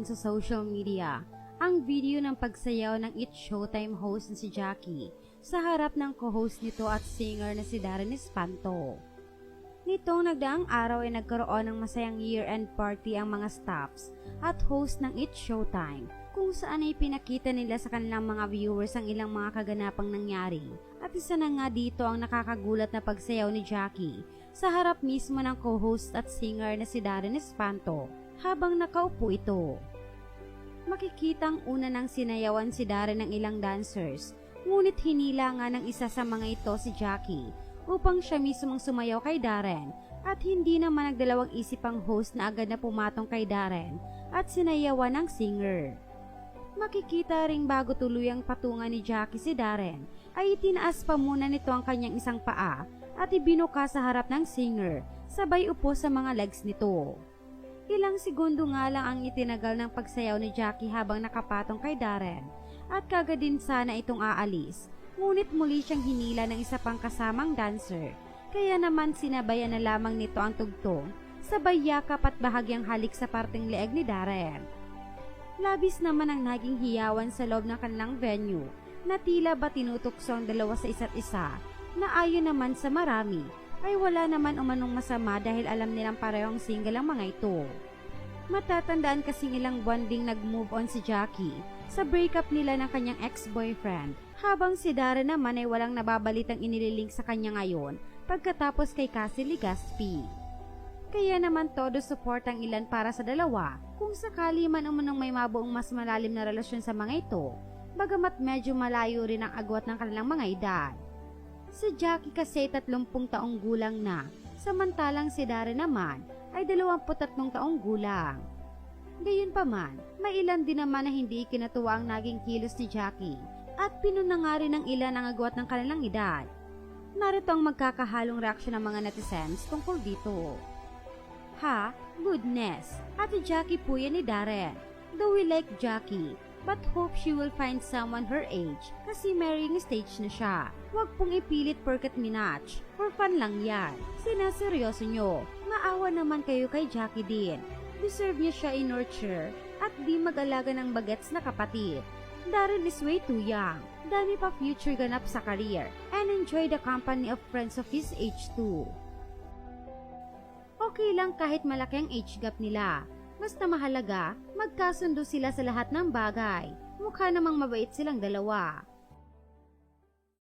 sa social media ang video ng pagsayaw ng It's Showtime host na si Jackie sa harap ng co-host nito at singer na si Darren Espanto. Nitong nagdaang araw ay nagkaroon ng masayang year-end party ang mga staffs at host ng It's Showtime, kung saan ay pinakita nila sa kanilang mga viewers ang ilang mga kaganapang nangyari. At isa na nga dito ang nakakagulat na pagsayaw ni Jackie sa harap mismo ng co-host at singer na si Darren Espanto habang nakaupo ito. Makikitang una nang sinayawan si Darren ng ilang dancers, ngunit hinila nga ng isa sa mga ito si Jackie upang siya mismong sumayaw kay Darren, at hindi naman nagdalawang isip ang host na agad na pumatong kay Darren at sinayawan ng singer. Makikita ring bago tuluyang patungan ni Jackie si Darren ay itinaas pa muna nito ang kanyang isang paa at ibinuka sa harap ng singer, sabay upo sa mga legs nito. Ilang segundo nga lang ang itinagal ng pagsayaw ni Jackie habang nakapatong kay Darren at kagad din sana itong aalis, ngunit muli siyang hinila ng isa pang kasamang dancer, kaya naman sinabayan na lamang nito ang tugtog, sabay yakap at bahagyang halik sa parteng leeg ni Darren. Labis naman ang naging hiyawan sa loob ng kanilang venue, na tila ba tinutokso ang dalawa sa isa't isa, na ayon naman sa marami ay wala naman umanong masama dahil alam nilang parehong single ang mga ito. Matatandaan kasing ilang buwan ding nag-move on si Jackie sa breakup nila ng kanyang ex-boyfriend, habang si Darren naman ay walang nababalitang inililink sa kanya ngayon pagkatapos kay Cassie Legaspi. Kaya naman todo support ang ilan para sa dalawa kung sakali man umunong may mabuong mas malalim na relasyon sa mga ito, bagamat medyo malayo rin ang agwat ng kanilang mga edad. Si Jackie kasi 30 taong gulang na, samantalang si Darren naman ay 23 taong gulang. Gayunpaman, may ilan din naman na hindi ikinatuwa ang naging kilos ni Jackie at pinuna nga rin ng ilan ang agwat ng kanilang edad. Narito ang magkakahalong reaksyon ng mga netizens tungkol dito. Ha? Goodness! Ate Jackie po yan ni Darren. Though we like Jackie, but hope she will find someone her age kasi marrying stage na siya. Huwag pong ipilit porket minatch. For fun lang yan. Sinaseryoso nyo. Maawa naman kayo kay Jackie din. Deserve niya siya i-nurture at di mag-alaga ng bagets na kapatid. Darren is way too young. Dami pa future ganap sa career and enjoy the company of friends of his age too. Okay lang kahit malaki ang age gap nila. Basta mahalaga, magkasundo sila sa lahat ng bagay. Mukha namang mabait silang dalawa.